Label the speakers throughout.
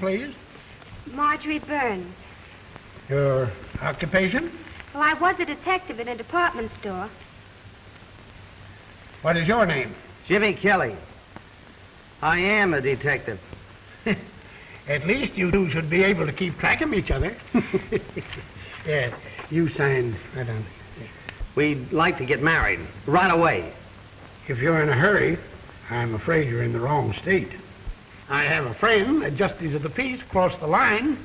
Speaker 1: please?
Speaker 2: Marjorie Burns.
Speaker 1: Your occupation?
Speaker 2: Well, I was a detective in a department store.
Speaker 1: What is your name?
Speaker 3: Jimmy Kelly. I am a detective.
Speaker 1: At least you two should be able to keep track of each other. Yeah, you sign right on.
Speaker 3: We'd like to get married right away.
Speaker 1: If you're in a hurry, I'm afraid you're in the wrong state. I have a friend, a justice of the peace, across the line.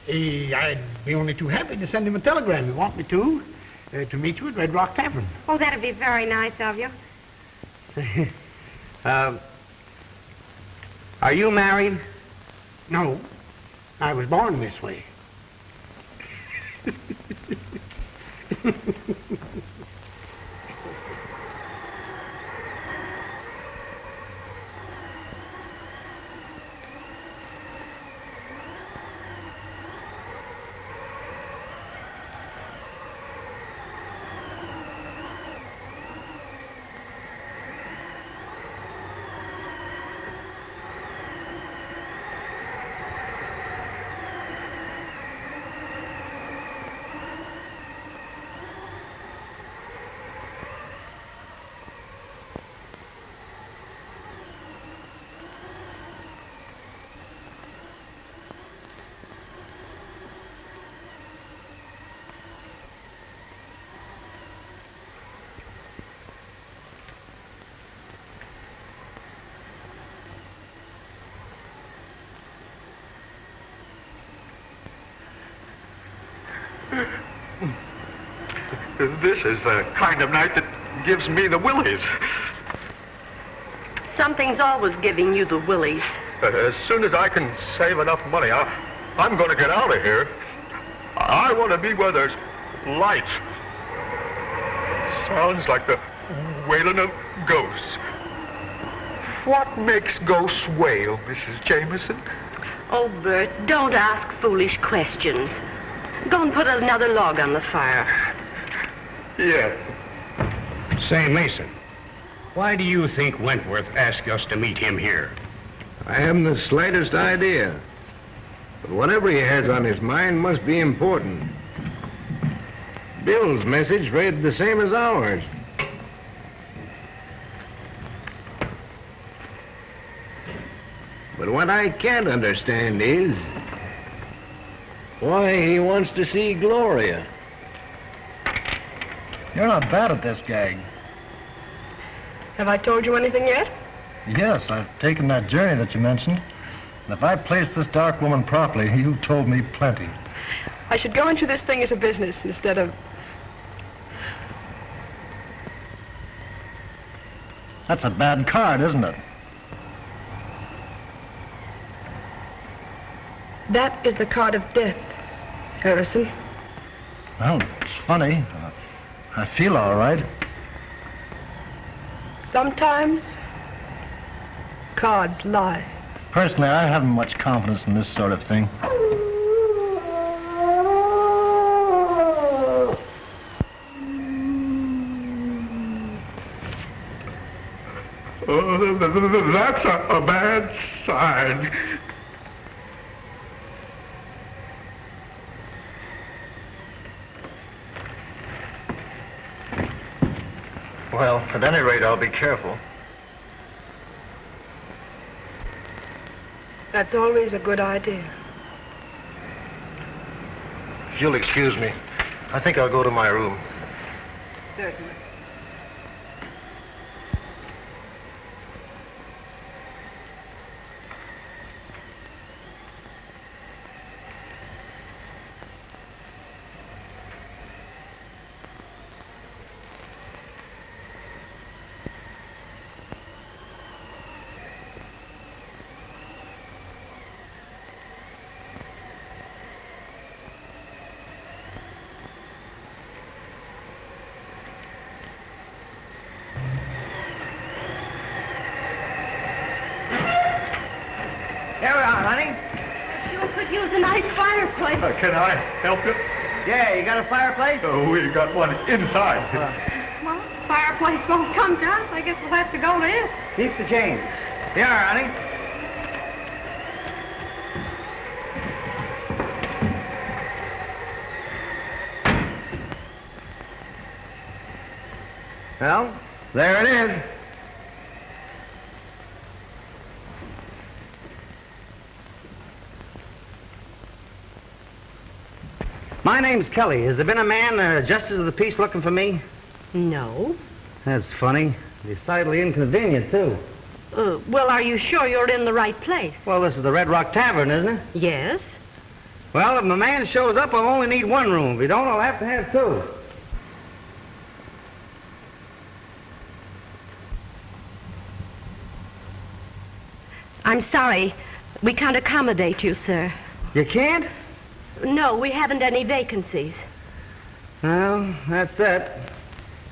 Speaker 1: I'd be only too happy to send him a telegram. You want me to meet you at Red Rock Tavern.
Speaker 2: Oh, that'd be very nice of you.
Speaker 3: Are you married?
Speaker 1: No, I was born this way.
Speaker 4: This is the kind of night that gives me the willies.
Speaker 5: Something's always giving you the willies.
Speaker 4: As soon as I can save enough money, I'm going to get out of here. I want to be where there's light. Sounds like the wailing of ghosts. What makes ghosts wail, Mrs. Jameson?
Speaker 5: Oh, Bert, don't ask foolish questions. Go and put another log on the fire.
Speaker 4: Yes.
Speaker 6: Say, Mason, why do you think Wentworth asked us to meet him here?
Speaker 7: I haven't the slightest idea. But whatever he has on his mind must be important. Bill's message read the same as ours. But what I can't understand is why he wants to see Gloria.
Speaker 8: You're not bad at this gag.
Speaker 9: Have I told you anything yet?
Speaker 8: Yes, I've taken that journey that you mentioned. And if I placed this dark woman properly, you've told me plenty.
Speaker 9: I should go into this thing as a business instead of...
Speaker 8: That's a bad card, isn't it?
Speaker 9: That is the card of death, Harrison.
Speaker 8: Well, it's funny. I feel all right.
Speaker 9: Sometimes, cards lie.
Speaker 8: Personally, I haven't much confidence in this sort of thing.
Speaker 4: That's a bad sign.
Speaker 8: Well, at any rate, I'll be careful.
Speaker 9: That's always a good idea.
Speaker 8: If you'll excuse me, I think I'll go to my room.
Speaker 9: Certainly.
Speaker 4: Can I help you?
Speaker 3: Yeah, you got a fireplace?
Speaker 4: Oh, we got one inside.
Speaker 2: Well, fireplace won't come to us. I guess we'll have to go to it.
Speaker 3: Keep the change. Here, honey. Well, there it is. My name's Kelly. Has there been a man, justice of the peace, looking for me?
Speaker 5: No.
Speaker 3: That's funny. Decidedly inconvenient, too.
Speaker 5: Well, are you sure you're in the right place?
Speaker 3: Well, this is the Red Rock Tavern, isn't it?
Speaker 5: Yes.
Speaker 3: Well, if my man shows up, I'll only need one room. If he don't, I'll have to have two.
Speaker 5: I'm sorry. We can't accommodate you, sir.
Speaker 3: You can't?
Speaker 5: No, we haven't any vacancies.
Speaker 3: Well, that's that.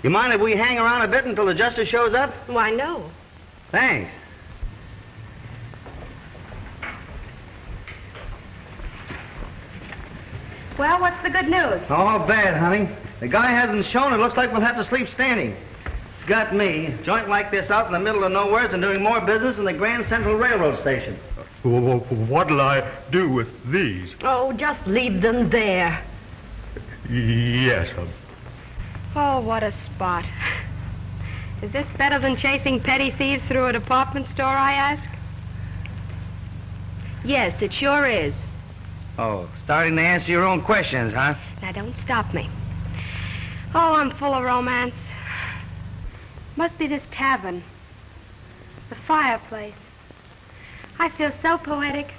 Speaker 3: You mind if we hang around a bit until the justice shows up?
Speaker 5: Why, no.
Speaker 3: Thanks.
Speaker 2: Well, what's the good news?
Speaker 3: Oh, bad, honey. The guy hasn't shown. It looks like we'll have to sleep standing. It's got me, a joint like this out in the middle of nowhere, and doing more business than the Grand Central Railroad Station.
Speaker 4: What'll I do with these?
Speaker 5: Oh, just leave them there.
Speaker 4: Yes,
Speaker 2: Oh, what a spot. Is this better than chasing petty thieves through a department store, I ask?
Speaker 5: Yes, it sure is.
Speaker 3: Oh, starting to answer your own questions, huh?
Speaker 2: Now, don't stop me. Oh, I'm full of romance. Must be this tavern. The fireplace. I feel so poetic.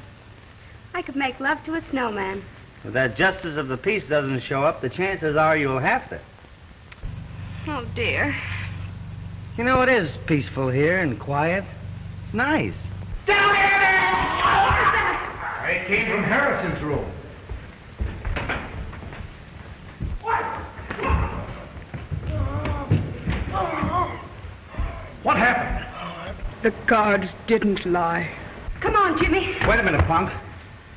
Speaker 2: I could make love to a snowman.
Speaker 3: If that justice of the peace doesn't show up, the chances are you'll have to.
Speaker 2: Oh, dear.
Speaker 3: You know, it is peaceful here and quiet. It's nice.
Speaker 6: It came from Harrison's room. What happened?
Speaker 9: The cards didn't lie.
Speaker 2: Come on, Jimmy.
Speaker 3: Wait a minute, punk.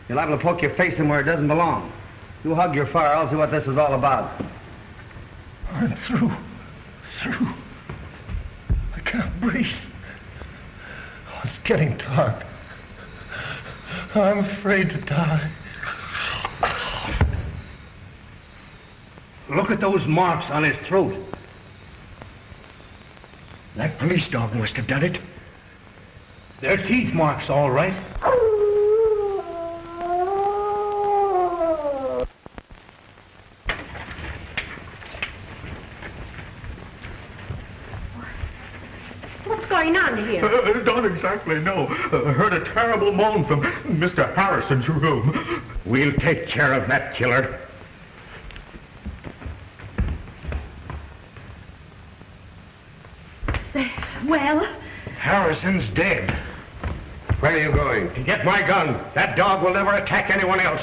Speaker 3: You're liable to poke your face in where it doesn't belong. You hug your fire, I'll see what this is all about.
Speaker 8: I'm through. Through. I can't breathe. Oh, it's getting dark. I'm afraid to die.
Speaker 6: Look at those marks on his throat.
Speaker 8: That police dog must have done it.
Speaker 6: They're teeth marks, all right.
Speaker 5: What's going on here?
Speaker 4: Don't exactly know. Heard a terrible moan from Mr. Harrison's room.
Speaker 6: We'll take care of that killer.
Speaker 5: Well?
Speaker 6: Harrison's dead.
Speaker 7: Where are you going?
Speaker 6: To get my gun. That dog will never attack anyone else.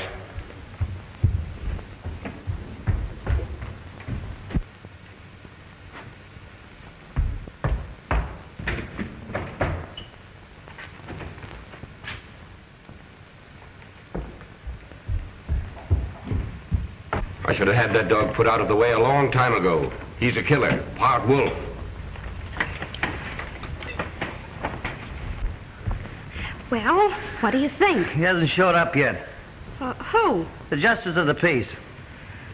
Speaker 7: I should have had that dog put out of the way a long time ago. He's a killer, part wolf.
Speaker 2: Well, what do you think?
Speaker 3: He hasn't showed up yet.
Speaker 2: Who?
Speaker 3: The justice of the peace.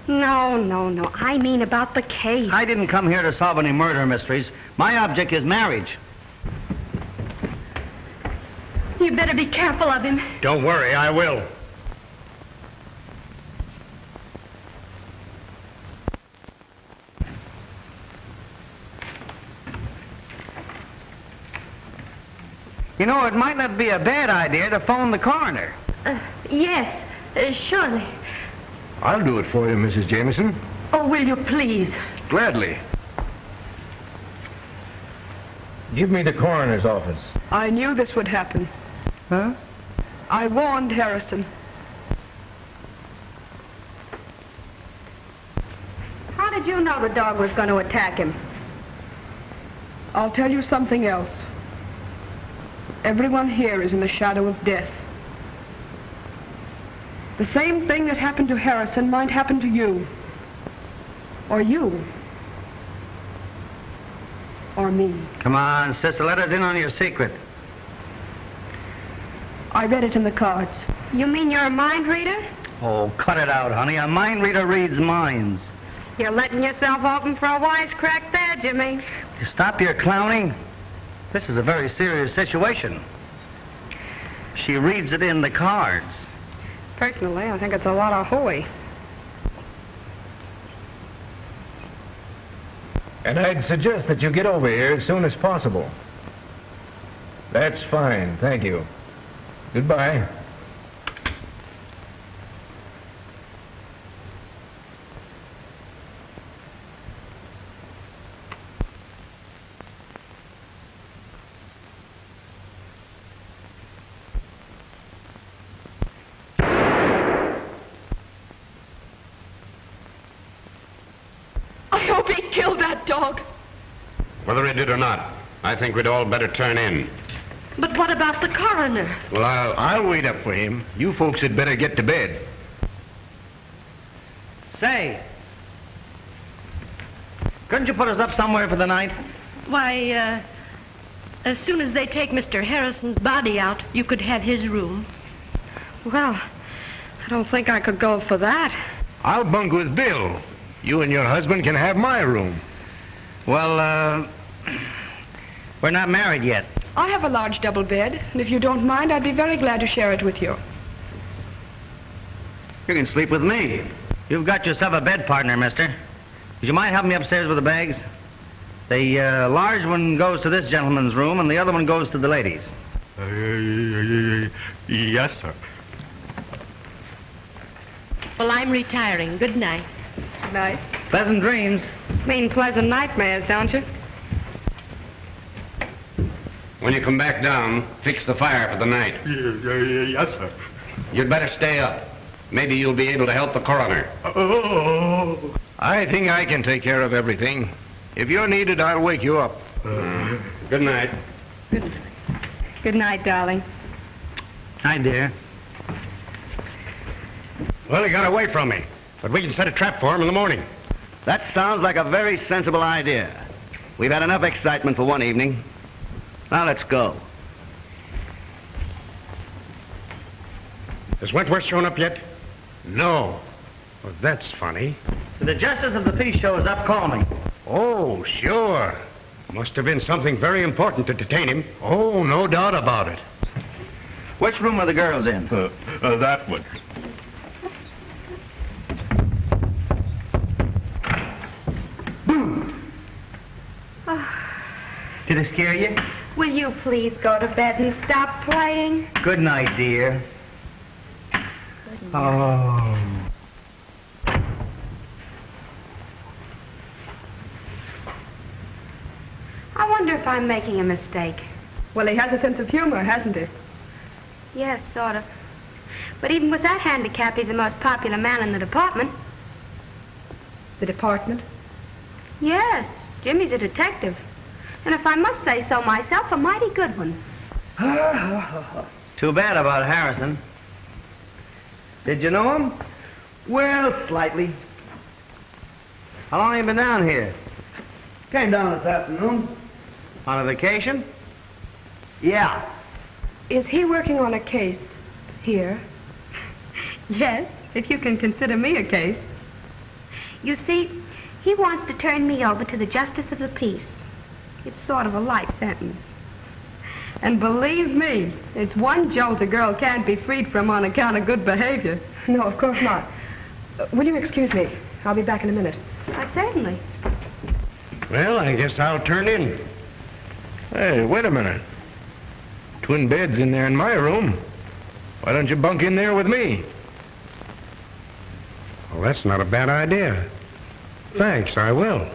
Speaker 2: No. I mean about the case.
Speaker 3: I didn't come here to solve any murder mysteries. My object is marriage.
Speaker 2: You better be careful of him.
Speaker 6: Don't worry, I will.
Speaker 3: You know, it might not be a bad idea to phone the coroner.
Speaker 5: Yes, surely.
Speaker 7: I'll do it for you, Mrs. Jameson.
Speaker 5: Oh, will you please?
Speaker 7: Gladly.
Speaker 8: Give me the coroner's office.
Speaker 9: I knew this would happen.
Speaker 3: Huh?
Speaker 9: I warned Harrison.
Speaker 2: How did you know the dog was going to attack him?
Speaker 9: I'll tell you something else. Everyone here is in the shadow of death. The same thing that happened to Harrison might happen to you. Or you. Or me.
Speaker 3: Come on, sister, let us in on your secret.
Speaker 9: I read it in the cards.
Speaker 2: You mean you're a mind reader?
Speaker 3: Oh, cut it out, honey. A mind reader reads minds.
Speaker 2: You're letting yourself open for a wisecrack there, Jimmy.
Speaker 3: You stop your clowning. This is a very serious situation. She reads it in the cards.
Speaker 9: Personally, I think it's a lot of hooey.
Speaker 7: And I'd suggest that you get over here as soon as possible. That's fine, thank you. Goodbye.
Speaker 9: I hope he killed that dog.
Speaker 6: Whether he did or not, I think we'd all better turn in.
Speaker 5: But what about the coroner?
Speaker 6: Well, I'll wait up for him. You folks had better get to bed.
Speaker 3: Say, couldn't you put us up somewhere for the night?
Speaker 5: Why, as soon as they take Mr. Harrison's body out, you could have his room.
Speaker 2: Well, I don't think I could go for that.
Speaker 7: I'll bunk with Bill. You and your husband can have my room.
Speaker 3: Well, we're not married yet.
Speaker 9: I have a large double bed, and if you don't mind, I'd be very glad to share it with you.
Speaker 3: You can sleep with me. You've got yourself a bed partner, mister. Would you mind helping me upstairs with the bags? The large one goes to this gentleman's room, and the other one goes to the ladies.
Speaker 4: Yes, sir.
Speaker 5: Well, I'm retiring. Good night.
Speaker 9: Good night.
Speaker 3: Pleasant dreams.
Speaker 2: Mean pleasant nightmares, don't you?
Speaker 6: When you come back down, fix the fire for the night.
Speaker 4: Yes, sir.
Speaker 6: You'd better stay up. Maybe you'll be able to help the coroner.
Speaker 4: Oh.
Speaker 7: I think I can take care of everything. If you're needed, I'll wake you up.
Speaker 6: Good night.
Speaker 2: Good night, darling.
Speaker 3: Hi, dear.
Speaker 6: Well, he got away from me. But we can set a trap for him in the morning.
Speaker 3: That sounds like a very sensible idea. We've had enough excitement for one evening. Now let's go.
Speaker 6: Has Wentworth shown up yet? No. Well, that's funny.
Speaker 3: If the justice of the peace shows up, call me.
Speaker 6: Oh, sure. Must have been something very important to detain him.
Speaker 7: Oh, no doubt about it.
Speaker 3: Which room are the girls in?
Speaker 4: That one.
Speaker 3: Did it scare you?
Speaker 2: Will you please go to bed and stop playing?
Speaker 3: Good night, dear. Oh.
Speaker 2: I wonder if I'm making a mistake.
Speaker 9: Well, he has a sense of humor, hasn't he?
Speaker 2: Yes, sort of. But even with that handicap, he's the most popular man in the department.
Speaker 9: The department?
Speaker 2: Yes, Jimmy's a detective. And if I must say so myself, a mighty good one.
Speaker 3: Too bad about Harrison. Did you know him? Well, slightly. How long have you been down here? Came down this afternoon. On a vacation? Yeah.
Speaker 9: Is he working on a case here?
Speaker 2: Yes, if you can consider me a case. You see, he wants to turn me over to the justice of the peace. It's sort of a light sentence. And believe me, it's one jolt a girl can't be freed from on account of good behavior.
Speaker 9: No, of course not. Will you excuse me? I'll be back in a minute.
Speaker 2: Certainly.
Speaker 6: Well, I guess I'll turn in.
Speaker 7: Hey, wait a minute. Twin beds in there in my room. Why don't you bunk in there with me?
Speaker 6: Well, that's not a bad idea. Thanks, I will.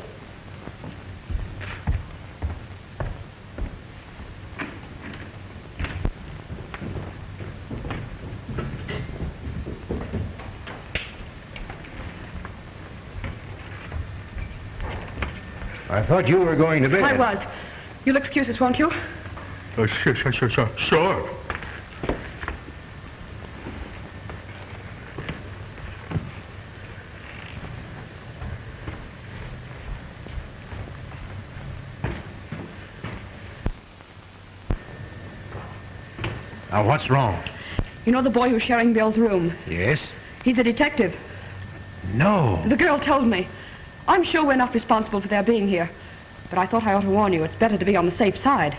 Speaker 6: I thought you were going to bed.
Speaker 9: I was. You'll excuse us, won't you?
Speaker 4: Sure.
Speaker 6: Now, what's wrong?
Speaker 9: You know the boy who's sharing Bill's room?
Speaker 6: Yes?
Speaker 9: He's a detective.
Speaker 6: No.
Speaker 9: The girl told me. I'm sure we're not responsible for their being here. But I thought I ought to warn you. It's better to be on the safe side.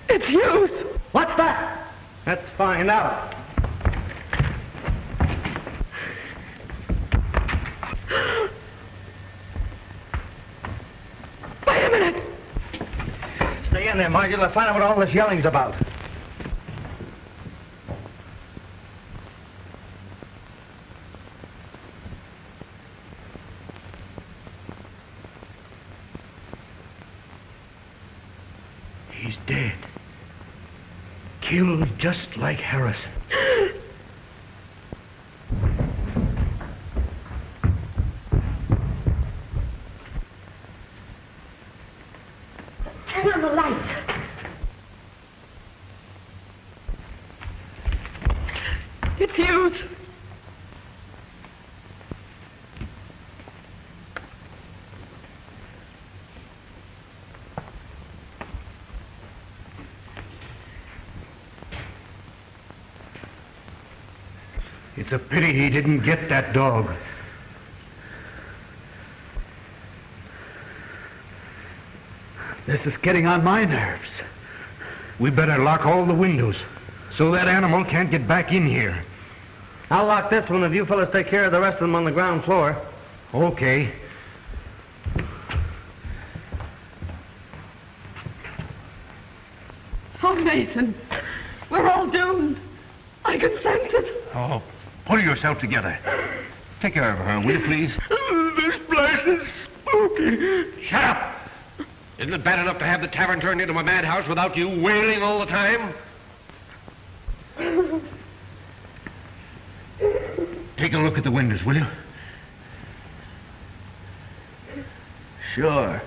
Speaker 9: It's Hughes.
Speaker 3: What's that? Let's find out.
Speaker 9: Wait a minute.
Speaker 3: Stay in there, Margie. Let's find out what all this yelling's about.
Speaker 6: He's dead. Killed just like Harrison.
Speaker 5: Turn on the lights.
Speaker 9: It's Hughes.
Speaker 6: It's a pity he didn't get that dog.
Speaker 1: This is getting on my nerves.
Speaker 6: We better lock all the windows so that animal can't get back in here.
Speaker 3: I'll lock this one if you fellas take care of the rest of them on the ground floor.
Speaker 6: Okay.
Speaker 9: Oh, Mason. We're all doomed. I can sense it.
Speaker 6: Oh, pull yourself together. Take care of her, will you, please?
Speaker 4: This place is spooky.
Speaker 6: Shut up! Isn't it bad enough to have the tavern turned into a madhouse without you wailing all the time? Take a look at the windows, will you?
Speaker 3: Sure.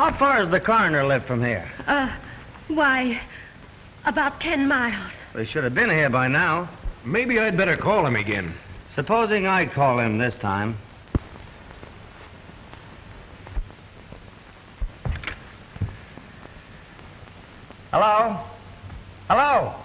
Speaker 3: How far does the coroner live from here?
Speaker 5: Why, about 10 miles.
Speaker 3: They should have been here by now.
Speaker 6: Maybe I'd better call him again.
Speaker 3: Supposing I call him this time. Hello? Hello?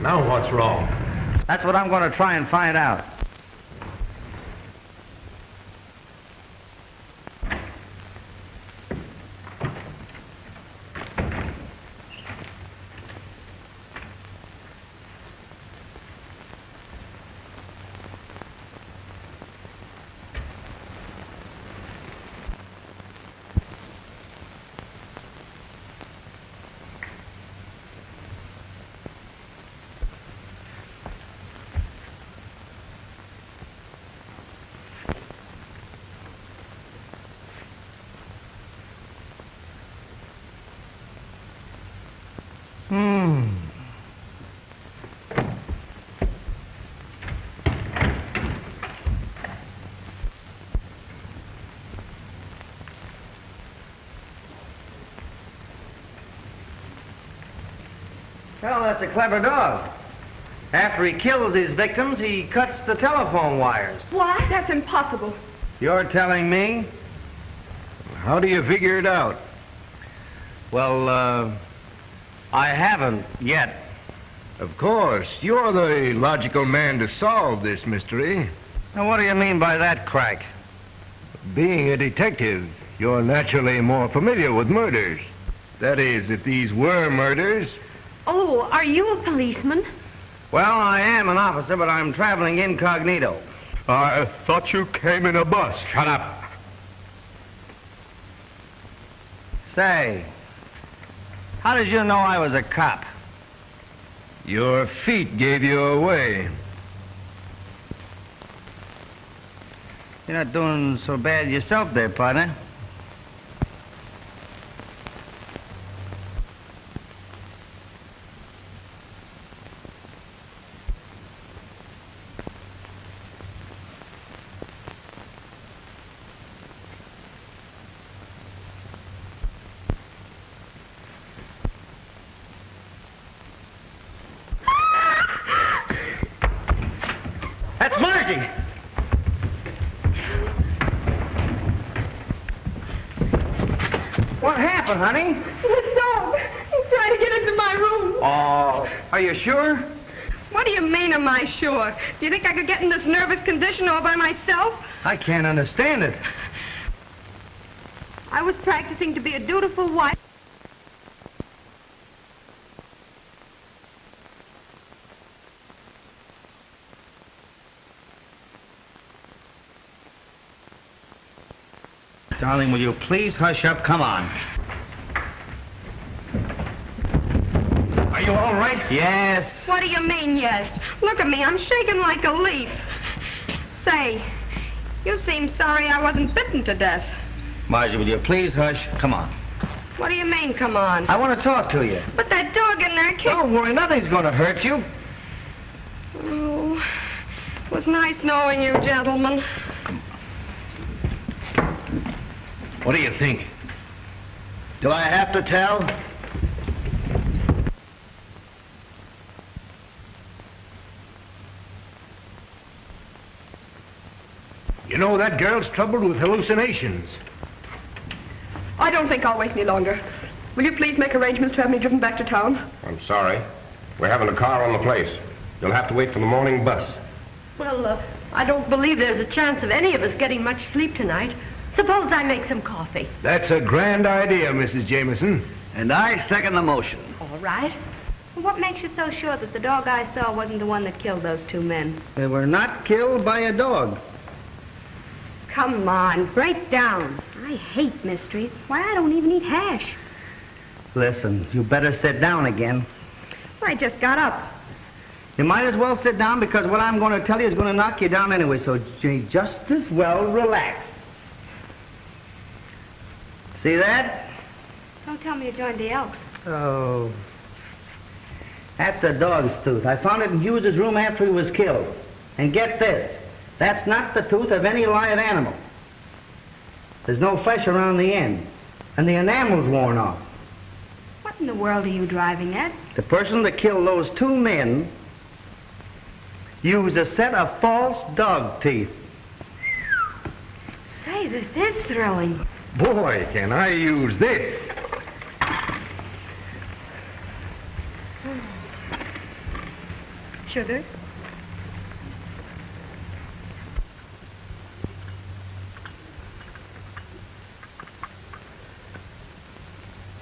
Speaker 6: Now what's wrong?
Speaker 3: That's what I'm going to try and find out. Well, that's a clever dog. After he kills his victims, he cuts the telephone wires.
Speaker 9: What? That's impossible.
Speaker 3: You're telling me?
Speaker 7: How do you figure it out?
Speaker 3: Well, I haven't yet.
Speaker 7: Of course, you're the logical man to solve this mystery.
Speaker 3: Now, what do you mean by that, Crack?
Speaker 7: Being a detective, you're naturally more familiar with murders. That is, if these were murders.
Speaker 5: Oh, are you a policeman?
Speaker 3: Well, I am an officer, but I'm traveling incognito.
Speaker 4: I thought you came in a bus.
Speaker 6: Shut up.
Speaker 3: Say, how did you know I was a cop?
Speaker 7: Your feet gave you away.
Speaker 3: You're not doing so bad yourself there, partner. That's Margie! What happened, honey?
Speaker 9: The dog. He's trying to get into my room.
Speaker 3: Oh, are you sure?
Speaker 2: What do you mean, am I sure? Do you think I could get in this nervous condition all by myself?
Speaker 3: I can't understand it.
Speaker 2: I was practicing to be a dutiful wife.
Speaker 3: Darling, will you please hush up? Come on. Are you all right? Yes.
Speaker 2: What do you mean, yes? Look at me, I'm shaking like a leaf. Say, you seem sorry I wasn't bitten to death.
Speaker 3: Margie, will you please hush? Come on.
Speaker 2: What do you mean, come on?
Speaker 3: I want to talk to you.
Speaker 2: But that dog in there kicked...
Speaker 3: Don't worry, nothing's going to hurt you.
Speaker 2: Oh, it was nice knowing you, gentlemen.
Speaker 6: What do you think?
Speaker 3: Do I have to tell?
Speaker 6: You know, that girl's troubled with hallucinations.
Speaker 9: I don't think I'll wait any longer. Will you please make arrangements to have me driven back to town?
Speaker 10: I'm sorry. We're having a car on the place. You'll have to wait for the morning bus.
Speaker 5: Well, I don't believe there's a chance of any of us getting much sleep tonight. Suppose I make some coffee.
Speaker 7: That's a grand idea, Mrs. Jameson.
Speaker 3: And I second the motion.
Speaker 5: All right.
Speaker 2: What makes you so sure that the dog I saw wasn't the one that killed those two men?
Speaker 3: They were not killed by a dog.
Speaker 2: Come on, break down. I hate mysteries. Why, I don't even eat hash.
Speaker 3: Listen, you better sit down again.
Speaker 2: I just got up.
Speaker 3: You might as well sit down because what I'm going to tell you is going to knock you down anyway, so you just as well relax. See that?
Speaker 2: Don't tell me you joined the Elks.
Speaker 3: Oh. That's a dog's tooth. I found it in Hughes's room after he was killed. And get this, that's not the tooth of any live animal. There's no flesh around the end, and the enamel's worn off.
Speaker 2: What in the world are you driving at?
Speaker 3: The person that killed those two men used a set of false dog teeth.
Speaker 2: Say, this is thrilling.
Speaker 7: Boy, can I use this.
Speaker 2: Sugar?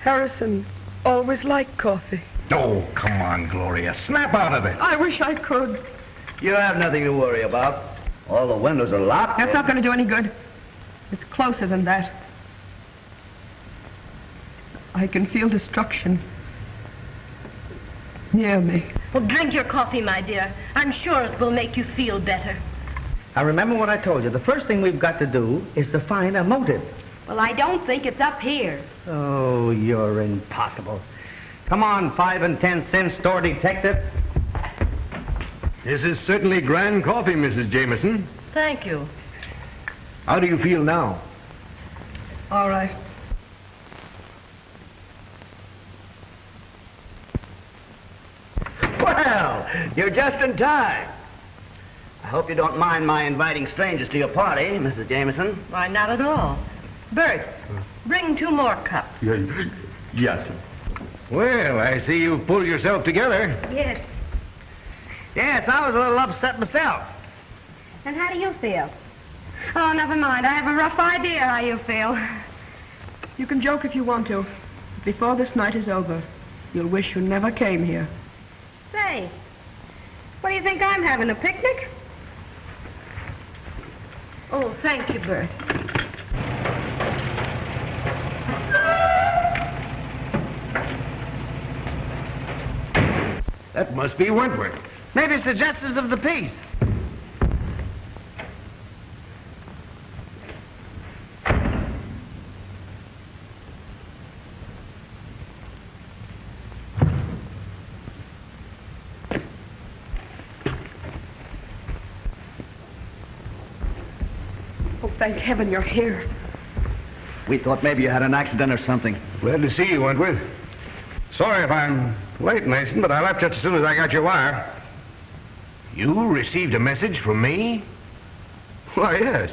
Speaker 9: Harrison always liked coffee.
Speaker 7: Oh, come on, Gloria. Snap out of it.
Speaker 9: I wish I could.
Speaker 3: You have nothing to worry about. All the windows are locked.
Speaker 9: That's not going to do any good. It's closer than that. I can feel destruction near me.
Speaker 5: Well, drink your coffee, my dear. I'm sure it will make you feel better.
Speaker 3: Now, remember what I told you. The first thing we've got to do is to find a motive.
Speaker 2: Well, I don't think it's up here.
Speaker 3: Oh, you're impossible. Come on, 5 and 10 cent store detective.
Speaker 7: This is certainly grand coffee, Mrs. Jameson.
Speaker 5: Thank you.
Speaker 7: How do you feel now?
Speaker 9: All right.
Speaker 7: Well, you're just in time.
Speaker 3: I hope you don't mind my inviting strangers to your party, Mrs. Jameson.
Speaker 5: Why, not at all. Bert, bring 2 more cups.
Speaker 10: Yes.
Speaker 7: Well, I see you've pulled yourself together.
Speaker 2: Yes.
Speaker 3: Yes, I was a little upset myself.
Speaker 2: And how do you feel? Oh, never mind. I have a rough idea how you feel.
Speaker 9: You can joke if you want to. Before this night is over, you'll wish you never came here.
Speaker 2: Say, what do you think I'm having, a picnic?
Speaker 5: Oh, thank you, Bert.
Speaker 7: That must be Wentworth.
Speaker 3: Maybe it's the justice of the peace.
Speaker 9: Oh, thank heaven you're here.
Speaker 3: We thought maybe you had an accident or something.
Speaker 7: Glad to see you, Wentworth. Sorry if I'm late, Mason, but I left just as soon as I got your wire. You received a message from me? Why, yes.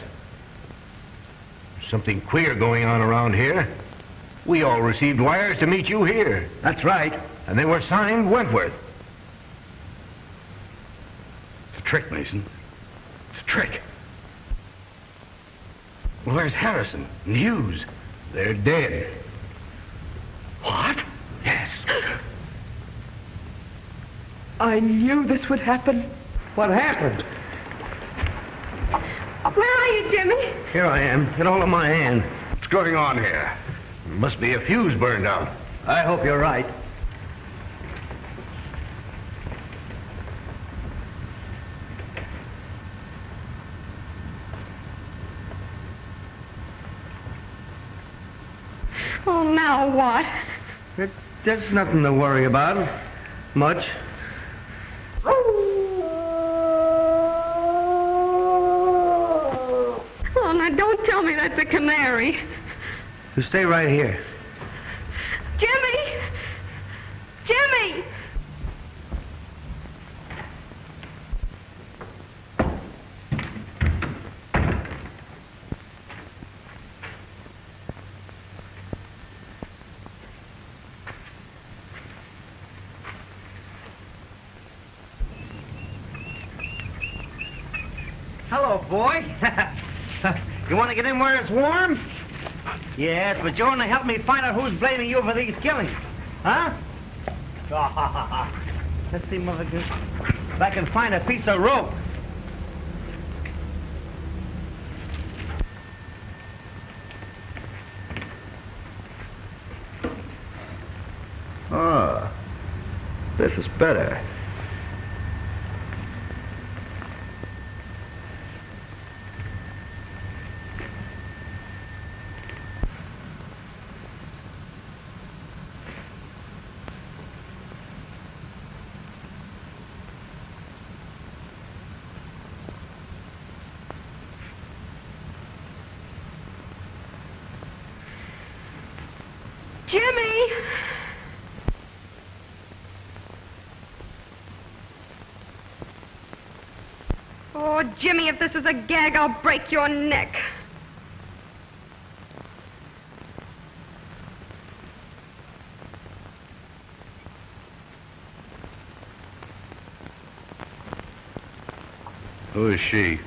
Speaker 7: Something queer going on around here. We all received wires to meet you here.
Speaker 3: That's right.
Speaker 7: And they were signed Wentworth. It's a trick, Mason. It's a trick. Well, there's Harrison and Hughes. They're dead. What? Yes.
Speaker 9: I knew this would happen.
Speaker 3: What happened?
Speaker 2: Where are you, Jimmy?
Speaker 7: Here I am. Get hold of my hand. What's going on here? Must be a fuse burned out.
Speaker 3: I hope you're right.
Speaker 2: Oh, now what?
Speaker 3: There's nothing to worry about. Much.
Speaker 2: Oh, now don't tell me that's a canary.
Speaker 3: You stay right here.
Speaker 2: Jimmy! Jimmy!
Speaker 3: Hello, boy. You want to get in where it's warm? Yes, but you want to help me find out who's blaming you for these killings. Huh? Let's see, motherfucker, if I can find a piece of rope.
Speaker 7: Ah, this is better.
Speaker 2: Jimmy! Oh, Jimmy, if this is a gag, I'll break your neck.
Speaker 7: Who is she?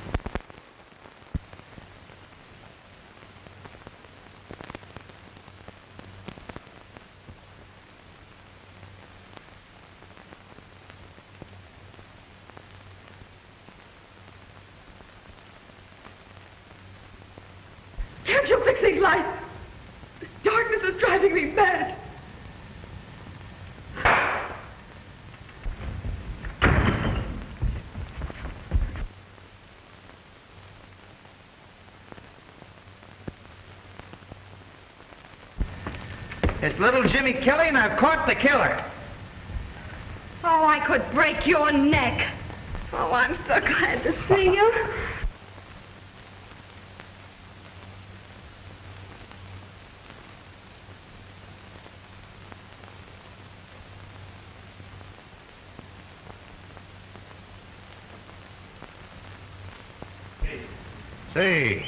Speaker 9: Can't you fix these lights? This darkness is driving me mad.
Speaker 3: It's little Jimmy Kelly, and I've caught the killer.
Speaker 2: Oh, I could break your neck. Oh, I'm so glad to see you.
Speaker 7: Say,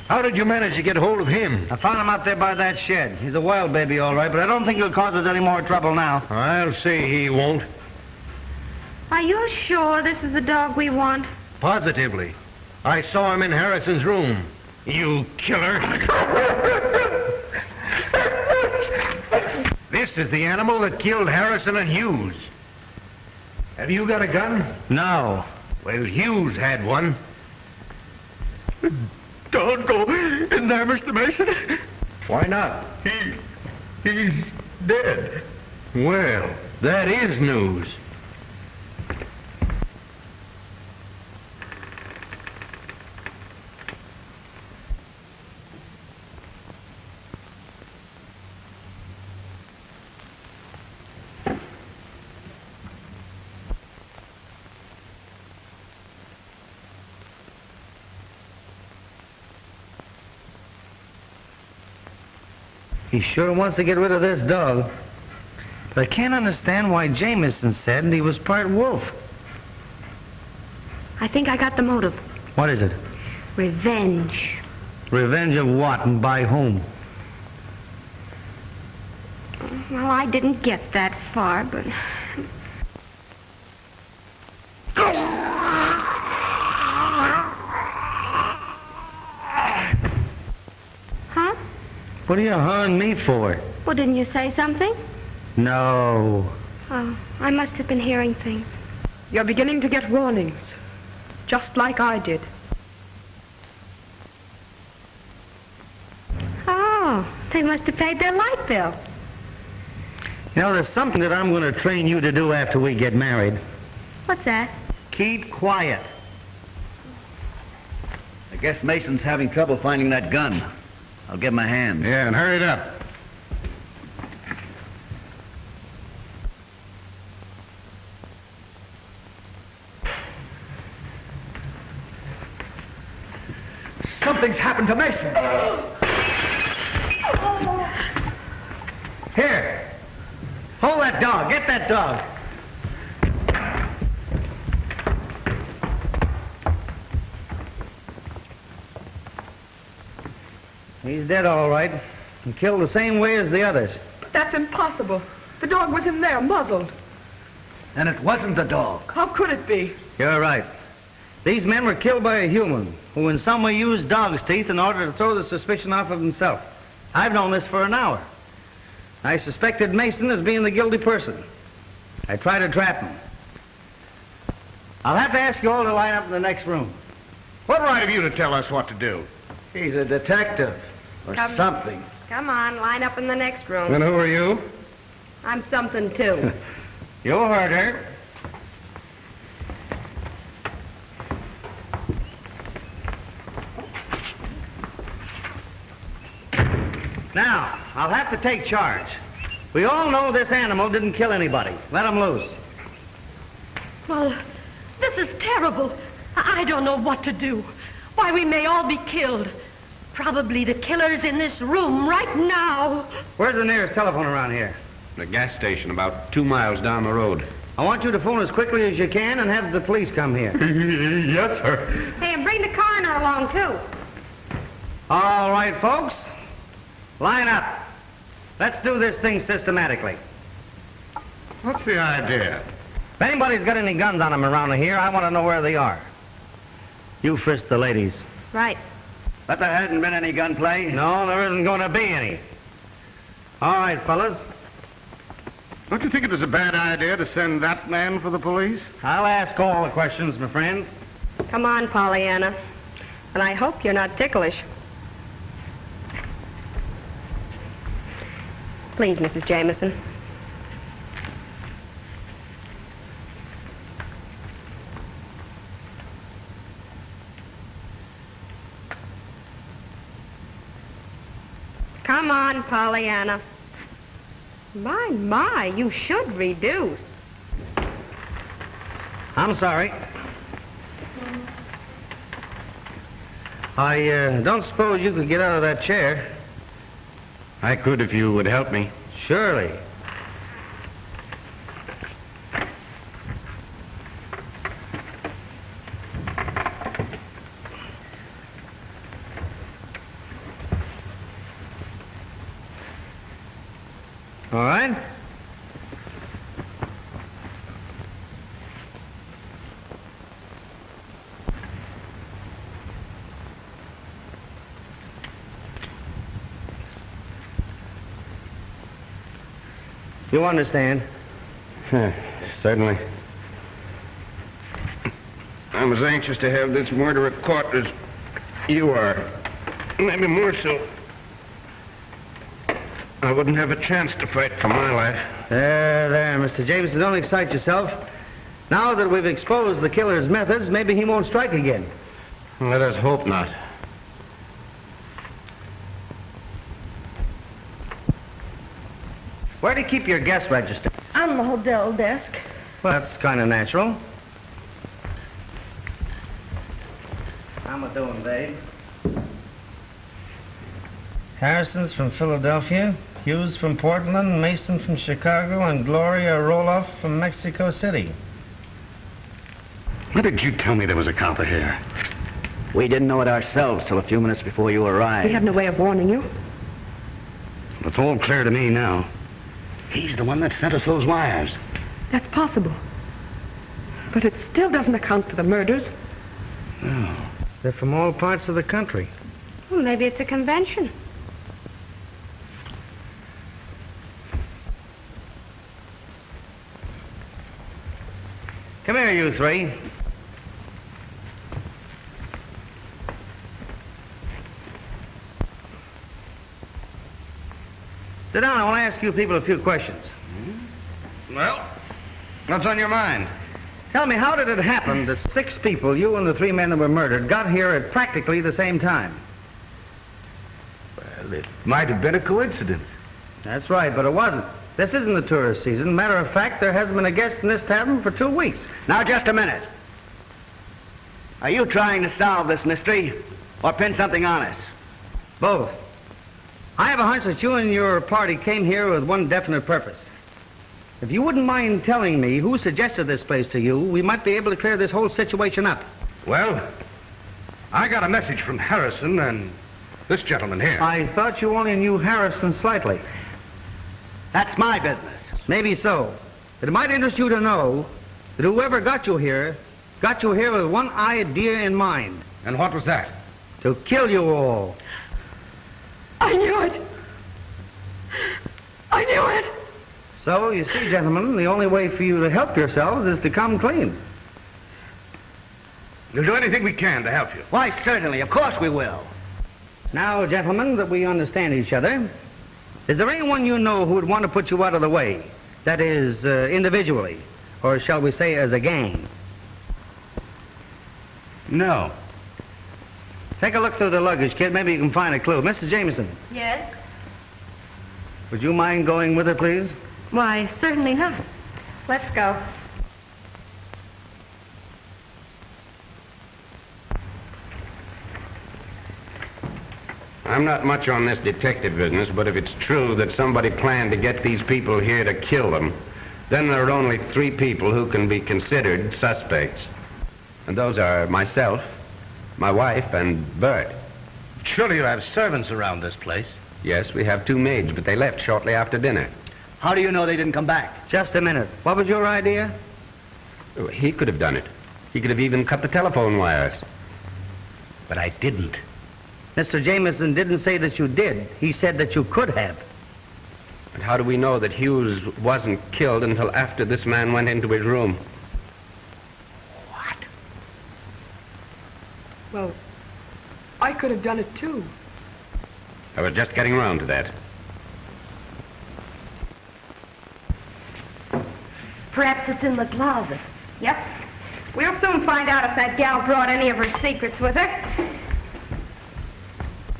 Speaker 7: how did you manage to get hold of him?
Speaker 3: I found him out there by that shed. He's a wild baby, all right, but I don't think he'll cause us any more trouble now.
Speaker 7: I'll say he won't.
Speaker 2: Are you sure this is the dog we want?
Speaker 7: Positively. I saw him in Harrison's room. You killer. This is the animal that killed Harrison and Hughes. Have you got a gun?
Speaker 3: No.
Speaker 7: Well, Hughes had one.
Speaker 4: Don't go in there, Mr. Mason.
Speaker 7: Why not?
Speaker 4: He's dead.
Speaker 7: Well, that is news.
Speaker 3: He sure wants to get rid of this dog. But I can't understand why Jameson said he was part wolf.
Speaker 2: I think I got the motive.
Speaker 3: What is it?
Speaker 2: Revenge.
Speaker 3: Revenge of what and by whom?
Speaker 2: Well, I didn't get that far, but... Huh?
Speaker 3: What are you hawing me for?
Speaker 2: Well, didn't you say something?
Speaker 3: No.
Speaker 2: Oh, I must have been hearing things.
Speaker 9: You're beginning to get warnings, just like I did.
Speaker 2: Oh, they must have paid their light bill.
Speaker 3: You know, there's something that I'm going to train you to do after we get married.
Speaker 2: What's that?
Speaker 3: Keep quiet.
Speaker 11: I guess Mason's having trouble finding that gun. I'll give him a hand.
Speaker 7: Yeah, and hurry it up.
Speaker 1: Something's happened to Mason.
Speaker 3: Here. Hold that dog. Get that dog. He's dead, all right. And killed the same way as the others.
Speaker 9: That's impossible. The dog was in there, muzzled.
Speaker 11: And it wasn't the dog.
Speaker 9: How could it be?
Speaker 3: You're right. These men were killed by a human who in some way used dog's teeth in order to throw the suspicion off of himself. I've known this for an hour. I suspected Mason as being the guilty person. I tried to trap him. I'll have to ask you all to line up in the next room.
Speaker 7: What right have you to tell us what to do?
Speaker 3: He's a detective. Or something.
Speaker 2: Come on, line up in the next room.
Speaker 7: And who are you?
Speaker 2: I'm something, too.
Speaker 3: You heard her. Now, I'll have to take charge. We all know this animal didn't kill anybody. Let him loose.
Speaker 5: Well, this is terrible. I don't know what to do. Why, we may all be killed. Probably the killer's in this room right now.
Speaker 3: Where's the nearest telephone around here?
Speaker 10: The gas station about 2 miles down the road.
Speaker 3: I want you to phone as quickly as you can and have the police come here.
Speaker 4: Yes, sir.
Speaker 2: Hey, and bring the coroner along, too.
Speaker 3: All right, folks. Line up. Let's do this thing systematically.
Speaker 7: What's the idea?
Speaker 3: If anybody's got any guns on them around here, I want to know where they are. You frisk the ladies.
Speaker 2: Right.
Speaker 11: But there hasn't been any gunplay.
Speaker 3: No, there isn't going to be any. All right, fellas.
Speaker 7: Don't you think it was a bad idea to send that man for the police?
Speaker 3: I'll ask all the questions, my friend.
Speaker 2: Come on, Pollyanna. And I hope you're not ticklish. Please, Mrs. Jameson. Come on, Pollyanna. My, you should reduce.
Speaker 3: I'm sorry. I don't suppose you could get out of that chair.
Speaker 10: I could if you would help me.
Speaker 3: Surely. All right. You understand?
Speaker 7: Certainly. I'm as anxious to have this murderer caught as you are. Maybe more so. I wouldn't have a chance to fight for my life.
Speaker 3: There, Mr. Jameson, don't excite yourself. Now that we've exposed the killer's methods, maybe he won't strike again.
Speaker 7: Let us hope not.
Speaker 3: Where do you keep your guest register?
Speaker 5: On the hotel desk.
Speaker 3: Well, that's kind of natural. How am I doing, babe? Harrison's from Philadelphia, Hughes from Portland, Mason from Chicago, and Gloria Roloff from Mexico City.
Speaker 6: Why did you tell me there was a copper here?
Speaker 11: We didn't know it ourselves till a few minutes before you arrived.
Speaker 9: We had no way of warning you.
Speaker 6: It's all clear to me now. He's the one that sent us those wires.
Speaker 9: That's possible. But it still doesn't account for the murders.
Speaker 6: No.
Speaker 3: They're from all parts of the country.
Speaker 2: Well, maybe it's a convention.
Speaker 3: Come here, you three. Sit down. I want to ask you people a few questions.
Speaker 7: Well, what's on your mind?
Speaker 3: Tell me, how did it happen that 6 people, you and the 3 men that were murdered, got here at practically the same time?
Speaker 7: Well, it might have been a coincidence.
Speaker 3: That's right, but it wasn't. This isn't the tourist season. Matter of fact, there hasn't been a guest in this tavern for 2 weeks.
Speaker 11: Now, just a minute. Are you trying to solve this mystery or pin something on us?
Speaker 3: Both. I have a hunch that you and your party came here with one definite purpose. If you wouldn't mind telling me who suggested this place to you, we might be able to clear this whole situation up.
Speaker 7: Well, I got a message from Harrison and this gentleman here.
Speaker 3: I thought you only knew Harrison slightly.
Speaker 11: That's my business.
Speaker 3: Maybe so. But it might interest you to know that whoever got you here with one idea in mind.
Speaker 7: And what was that?
Speaker 3: To kill you all.
Speaker 9: I knew it. I knew it.
Speaker 3: So, you see, gentlemen, the only way for you to help yourselves is to come clean.
Speaker 7: We'll do anything we can to help you.
Speaker 11: Why, certainly. Of course we will.
Speaker 3: Now, gentlemen, that we understand each other, is there anyone you know who would want to put you out of the way? That is, individually, or shall we say as a gang?
Speaker 6: No.
Speaker 3: Take a look through the luggage, kid. Maybe you can find a clue. Mrs. Jameson,
Speaker 5: Yes?
Speaker 3: would you mind going with her, please?
Speaker 5: Why, certainly not. Let's go.
Speaker 7: I'm not much on this detective business, but if it's true that somebody planned to get these people here to kill them, then there are only 3 people who can be considered suspects. And those are myself, my wife, and Bert.
Speaker 6: Surely you have servants around this place.
Speaker 7: Yes, we have 2 maids, but they left shortly after dinner.
Speaker 11: How do you know they didn't come back?
Speaker 3: Just a minute. What was your idea?
Speaker 7: He could have done it. He could have even cut the telephone wires.
Speaker 6: But I didn't.
Speaker 3: Mr. Jameson didn't say that you did. He said that you could have.
Speaker 7: And how do we know that Hughes wasn't killed until after this man went into his room?
Speaker 9: Well, I could have done it too.
Speaker 7: I was just getting around to that.
Speaker 2: Perhaps it's in the closet. Yep. We'll soon find out if that gal brought any of her secrets with her.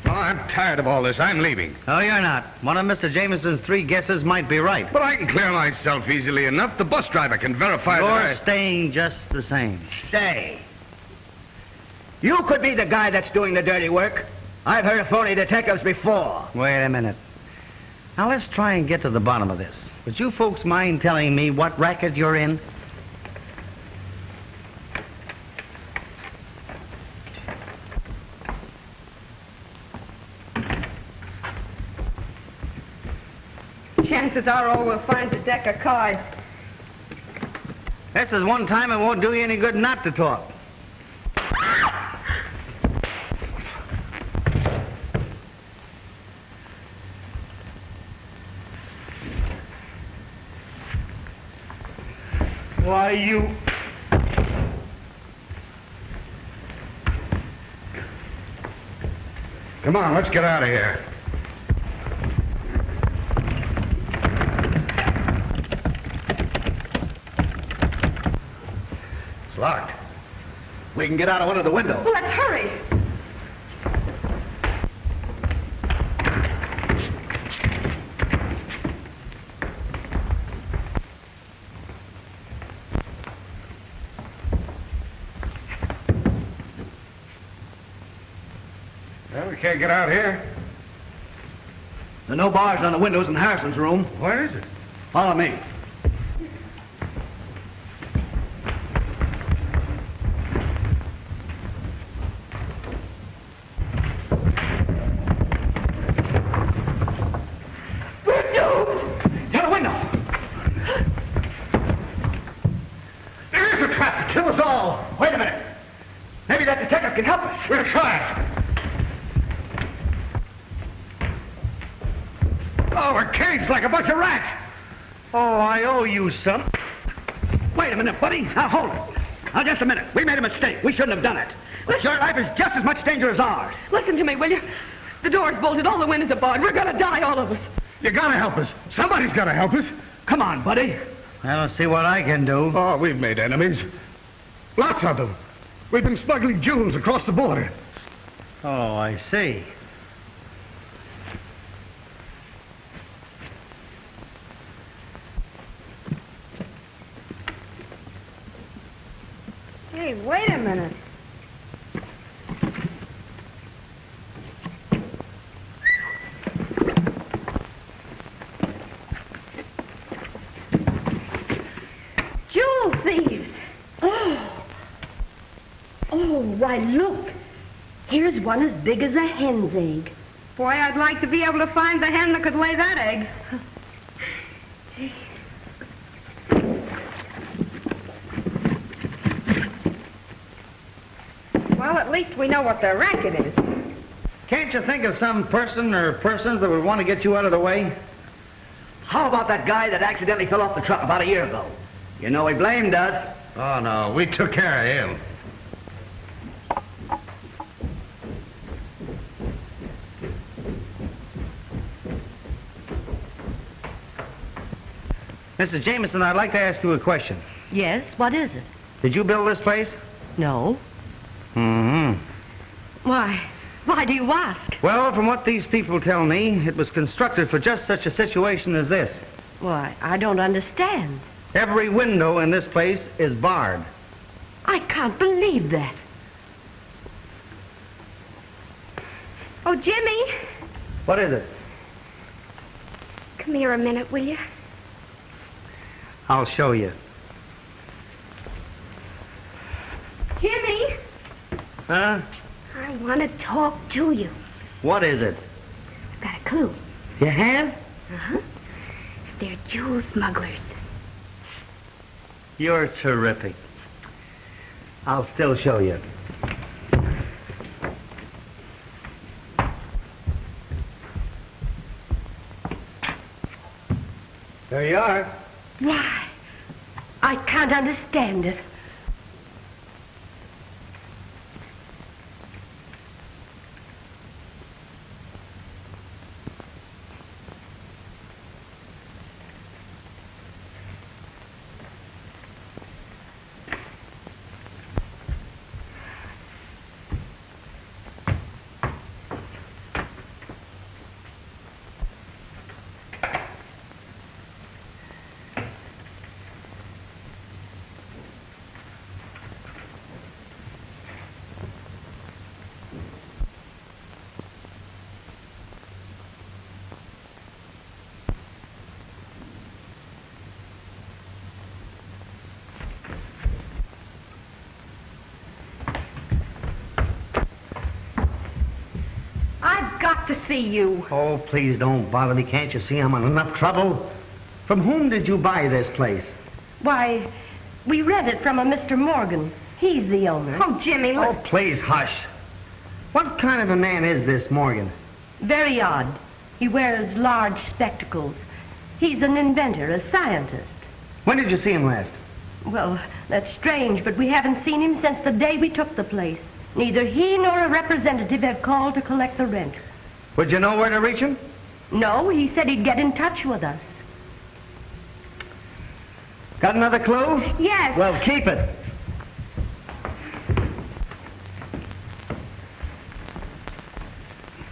Speaker 7: Well, I'm tired of all this. I'm leaving.
Speaker 3: Oh, you're not. One of Mr. Jameson's 3 guesses might be right.
Speaker 7: But I can clear myself easily enough. The bus driver can verify
Speaker 3: You're
Speaker 7: that
Speaker 3: staying just the same.
Speaker 11: Say, you could be the guy that's doing the dirty work. I've heard of phony detectives before.
Speaker 3: Wait a minute. Now, let's try and get to the bottom of this. Would you folks mind telling me what racket you're in?
Speaker 9: Chances are all we'll find is a deck of cards.
Speaker 3: This is one time it won't do you any good not to talk. Why, you...
Speaker 6: Come on, let's get out of here.
Speaker 11: It's locked. We can get out of one of the windows.
Speaker 9: Well, let's hurry.
Speaker 6: Well, we can't get out here.
Speaker 11: There are no bars on the windows in Harrison's room.
Speaker 6: Where is it?
Speaker 11: Follow me.
Speaker 1: can help us. We'll try. Oh, we're caged like a bunch of rats.
Speaker 3: Oh, I owe you some.
Speaker 11: Wait a minute, buddy. Now, hold it. Now, just a minute. We made a mistake. We shouldn't have done it. But your life is just as much danger as ours.
Speaker 9: Listen to me, will you? The door's bolted, all the windows are barred. We're gonna die, all of us.
Speaker 1: You gotta help us. Somebody's gotta help us.
Speaker 11: Come on, buddy.
Speaker 3: I don't see what I can do.
Speaker 1: Oh, we've made enemies. Lots of them. We've been smuggling jewels across the border.
Speaker 3: Oh, I see.
Speaker 2: Hey, wait a minute. Jewel thieves!
Speaker 5: Oh, why, look. Here's one as big as a hen's egg.
Speaker 2: Boy, I'd like to be able to find the hen that could lay that egg. Well, at least we know what the racket is.
Speaker 3: Can't you think of some person or persons that would want to get you out of the way?
Speaker 11: How about that guy that accidentally fell off the truck about a year ago? You know he blamed us.
Speaker 6: Oh, no, we took care of him.
Speaker 3: Mrs. Jameson, I'd like to ask you a question.
Speaker 5: Yes, what is it?
Speaker 3: Did you build this place?
Speaker 5: No.
Speaker 3: Mm-hmm.
Speaker 5: Why do you ask?
Speaker 3: Well, from what these people tell me, it was constructed for just such a situation as this.
Speaker 5: Why, I don't understand.
Speaker 3: Every window in this place is barred.
Speaker 5: I can't believe that.
Speaker 2: Oh, Jimmy.
Speaker 3: What is it?
Speaker 2: Come here a minute, will you?
Speaker 3: I'll show you.
Speaker 2: Jimmy.
Speaker 3: Huh?
Speaker 2: I want to talk to you.
Speaker 3: What is it?
Speaker 2: I've got a clue.
Speaker 3: You have?
Speaker 2: Uh-huh. They're jewel smugglers.
Speaker 3: You're terrific. I'll still show you. There you are.
Speaker 5: Why, I can't understand it. got to see you.
Speaker 3: Oh, please don't bother me. Can't you see I'm in enough trouble? From whom did you buy this place?
Speaker 5: Why, we rent it from a Mr. Morgan. He's the owner.
Speaker 2: Oh, Jimmy, look.
Speaker 3: Oh, please, hush. What kind of a man is this Morgan?
Speaker 5: Very odd. He wears large spectacles. He's an inventor, a scientist.
Speaker 3: When did you see him last?
Speaker 5: Well, that's strange, but we haven't seen him since the day we took the place. Neither he nor a representative have called to collect the rent.
Speaker 3: Would you know where to reach him?
Speaker 5: No, he said he'd get in touch with us.
Speaker 3: Got another clue?
Speaker 2: Yes.
Speaker 3: Well, keep it.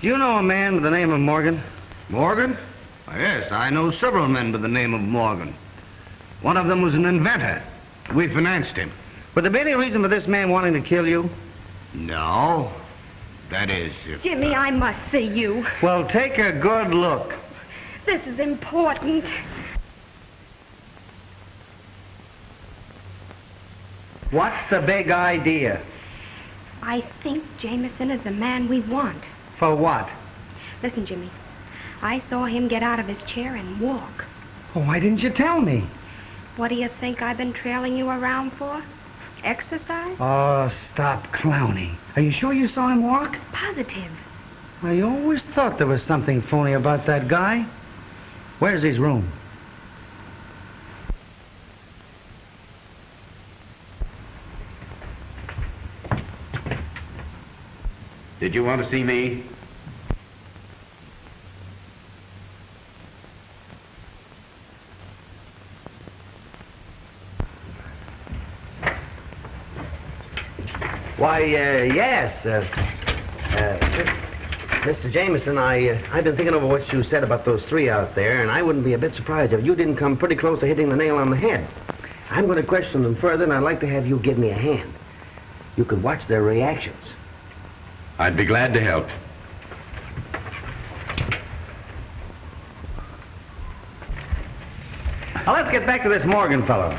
Speaker 3: Do you know a man by the name of Morgan?
Speaker 6: Morgan? Yes, I know several men by the name of Morgan. One of them was an inventor. We financed him.
Speaker 3: Would there be any reason for this man wanting to kill you?
Speaker 6: No. That is, if...
Speaker 2: Jimmy, I must see you.
Speaker 3: Well, take a good look.
Speaker 2: This is important.
Speaker 3: What's the big idea?
Speaker 2: I think Jameson is the man we want.
Speaker 3: For what?
Speaker 2: Listen, Jimmy. I saw him get out of his chair and walk.
Speaker 3: Oh, why didn't you tell me?
Speaker 2: What do you think I've been trailing you around for? Exercise?
Speaker 3: Oh, stop clowning. Are you sure you saw him walk?
Speaker 2: Positive.
Speaker 3: I always thought there was something phony about that guy. Where's his room?
Speaker 7: Did you want to see me?
Speaker 3: Why, yes. Mr. Jameson, I've been thinking over what you said about those three out there, and I wouldn't be a bit surprised if you didn't come pretty close to hitting the nail on the head. I'm going to question them further, and I'd like to have you give me a hand. You could watch their reactions.
Speaker 7: I'd be glad to help.
Speaker 3: Now, let's get back to this Morgan fellow.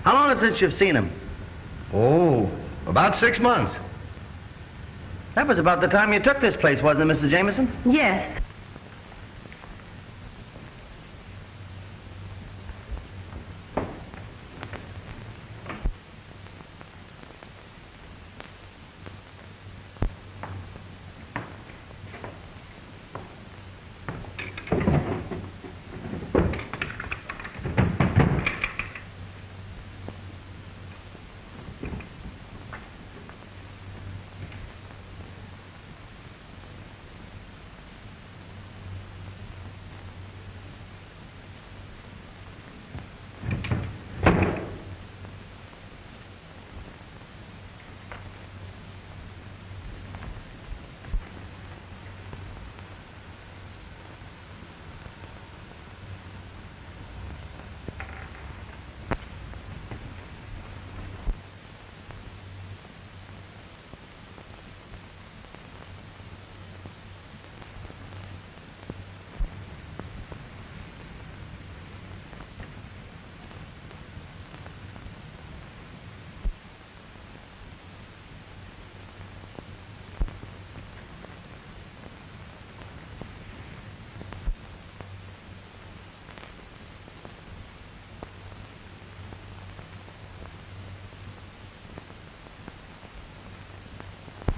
Speaker 3: How long is it since you've seen him?
Speaker 8: Oh, about 6 months.
Speaker 3: That was about the time you took this place, wasn't it, Mrs. Jameson?
Speaker 5: Yes.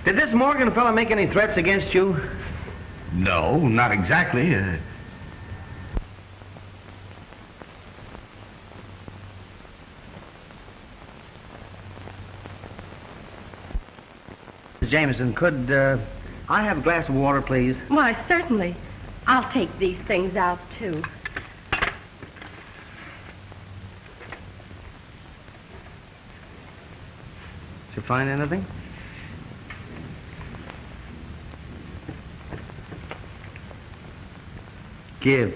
Speaker 3: Did this Morgan fellow make any threats against you?
Speaker 6: No, not exactly.
Speaker 3: Mrs. Jameson, could I have a glass of water, please?
Speaker 5: Why, certainly. I'll take these things out, too.
Speaker 3: Did you find anything? Give.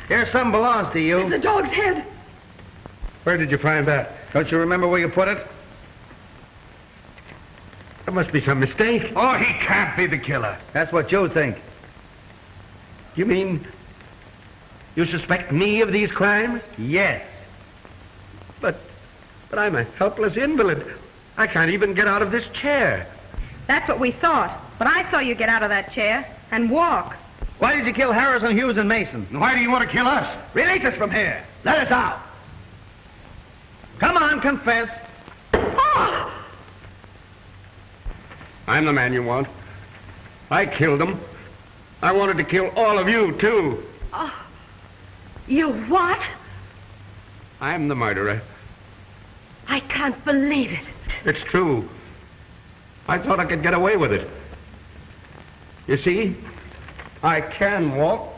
Speaker 3: Here, something belongs to you.
Speaker 9: It's the dog's head.
Speaker 1: Where did you find that?
Speaker 3: Don't you remember where you put it?
Speaker 1: There must be some mistake.
Speaker 6: Oh, he can't be the killer.
Speaker 3: That's what you think.
Speaker 1: You mean you suspect me of these crimes?
Speaker 3: Yes.
Speaker 7: But I'm a helpless invalid. I can't even get out of this chair.
Speaker 2: That's what we thought. But I saw you get out of that chair and walk.
Speaker 3: Why did you kill Harrison, Hughes, and Mason?
Speaker 11: And why do you want to kill us? Release us from here. Let us out.
Speaker 3: Come on, confess.
Speaker 2: Oh!
Speaker 7: I'm the man you want. I killed them. I wanted to kill all of you, too.
Speaker 5: Oh, you what?
Speaker 7: I'm the murderer.
Speaker 5: I can't believe it.
Speaker 7: It's true. I thought I could get away with it. You see, I can walk.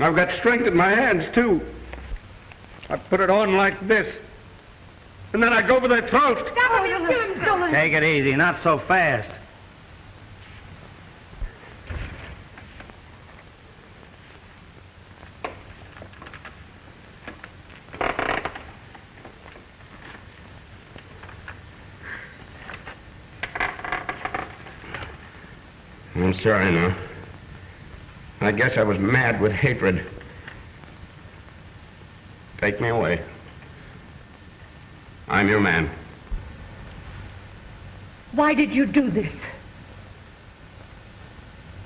Speaker 7: I've got strength in my hands, too. I put it on like this. And then I go for their throat.
Speaker 5: Stop him, you kill him, Dolan.
Speaker 3: Take it easy, not so fast.
Speaker 7: I'm sorry now. I guess I was mad with hatred. Take me away. I'm your man.
Speaker 5: Why did you do this?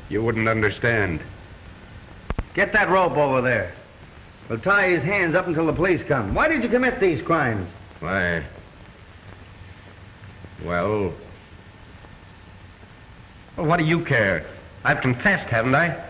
Speaker 7: You wouldn't understand.
Speaker 3: Get that rope over there. We'll tie his hands up until the police come. Why did you commit these crimes?
Speaker 7: Why? Well, what do you care? I've confessed, haven't I?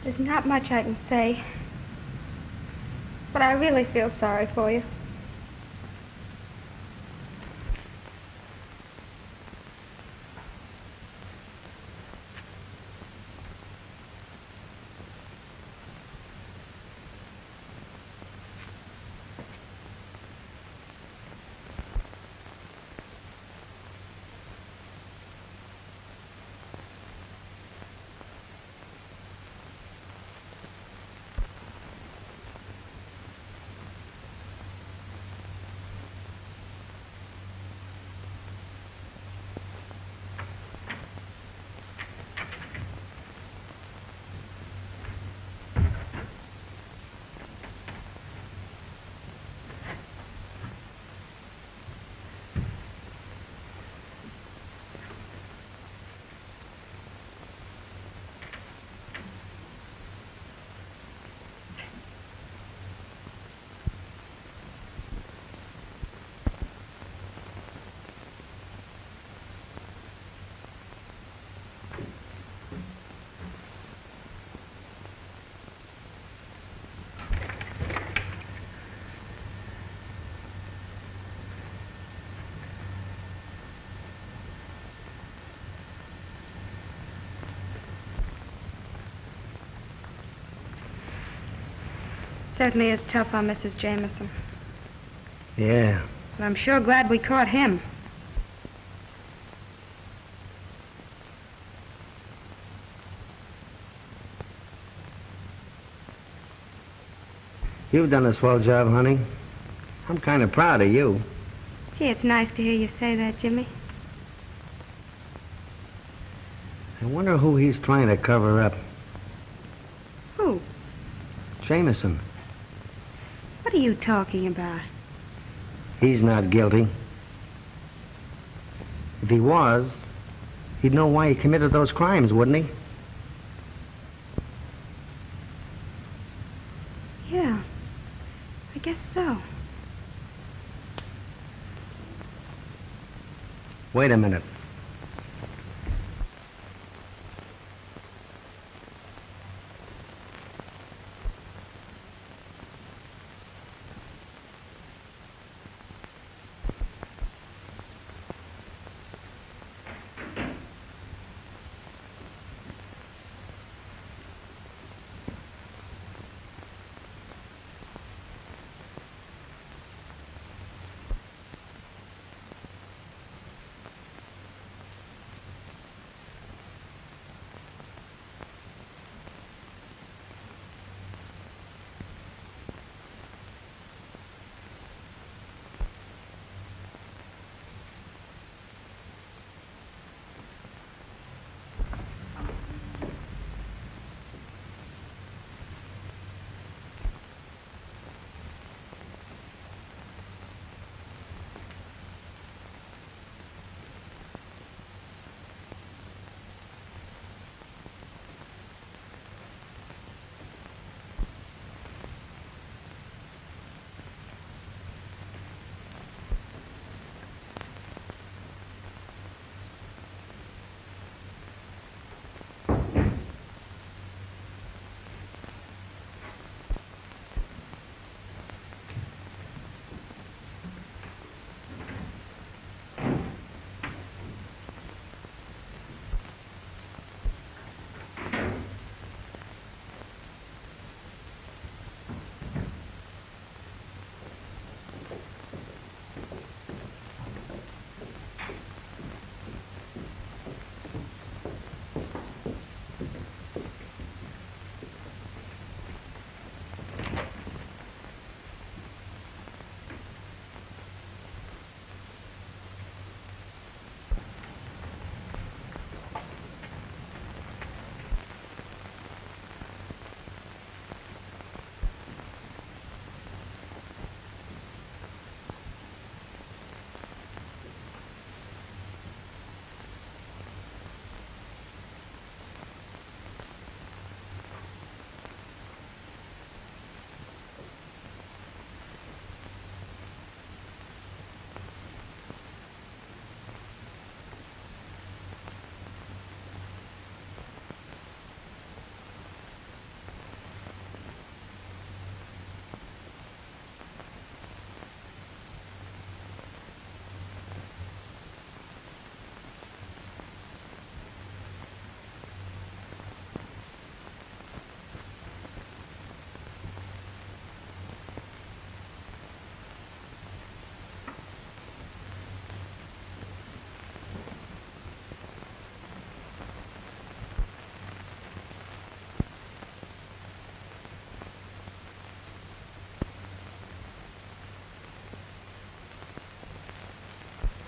Speaker 2: There's not much I can say. But I really feel sorry for you. Certainly is tough on Mrs. Jameson.
Speaker 3: Yeah.
Speaker 2: But I'm sure glad we caught him.
Speaker 3: You've done a swell job, honey. I'm kind of proud of you.
Speaker 2: Gee, it's nice to hear you say that, Jimmy.
Speaker 3: I wonder who he's trying to cover up.
Speaker 2: Who?
Speaker 3: Jameson.
Speaker 2: What are you talking about?
Speaker 3: He's not guilty. If he was, he'd know why he committed those crimes, wouldn't he?
Speaker 2: Yeah, I guess so.
Speaker 3: Wait a minute.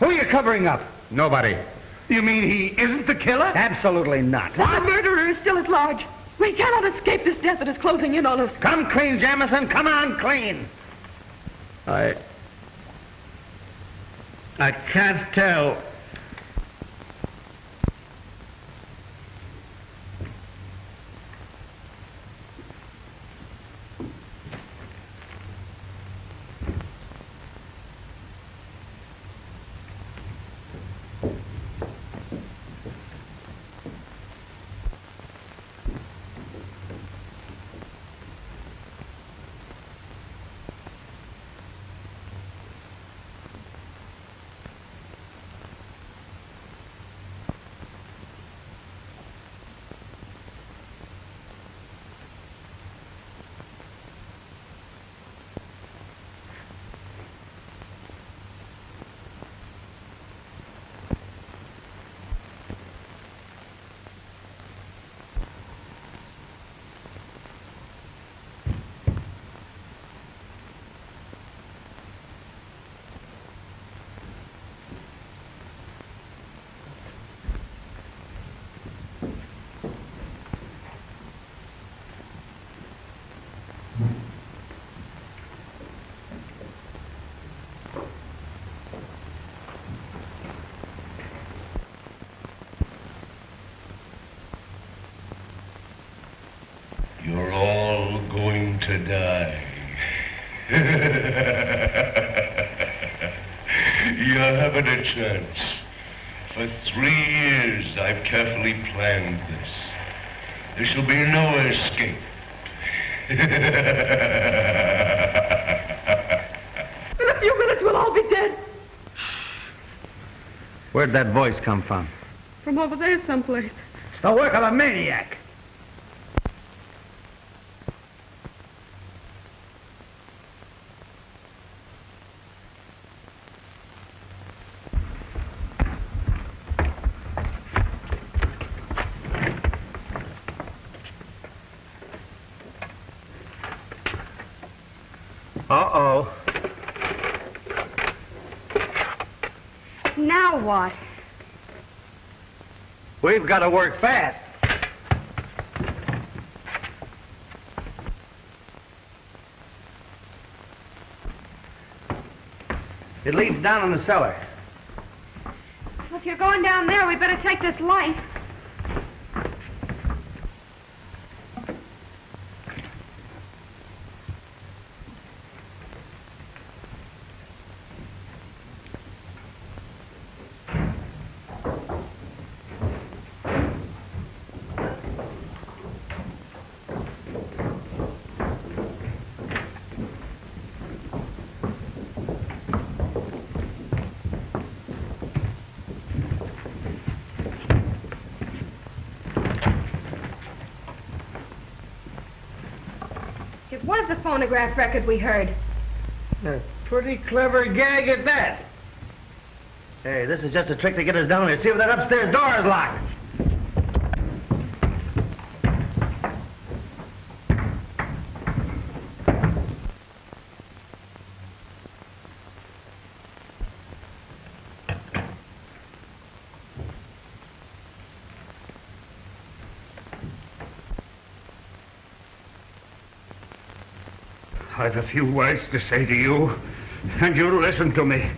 Speaker 11: Who are you covering up?
Speaker 7: Nobody.
Speaker 11: You mean he isn't the killer? Absolutely not.
Speaker 9: The murderer is still at large. We cannot escape this death that is closing in on us.
Speaker 11: Come clean, Jamison. Come on, clean.
Speaker 1: I can't tell.
Speaker 12: You're all going to die. You haven't a chance. For 3 years, I've carefully planned this. There shall be no escape.
Speaker 9: In a few minutes, we'll all be dead.
Speaker 3: Where'd that voice come from?
Speaker 9: From over there someplace.
Speaker 11: It's the work of a maniac.
Speaker 3: Uh-oh.
Speaker 2: Now what?
Speaker 3: We've got to work fast. It leads down in the cellar.
Speaker 2: Well, if you're going down there, we better take this light. It was the phonograph record we heard.
Speaker 3: A pretty clever gag at that. Hey, this is just a trick to get us down here. See if that upstairs door is locked.
Speaker 11: I've a few words to say to you, and you'll listen to me.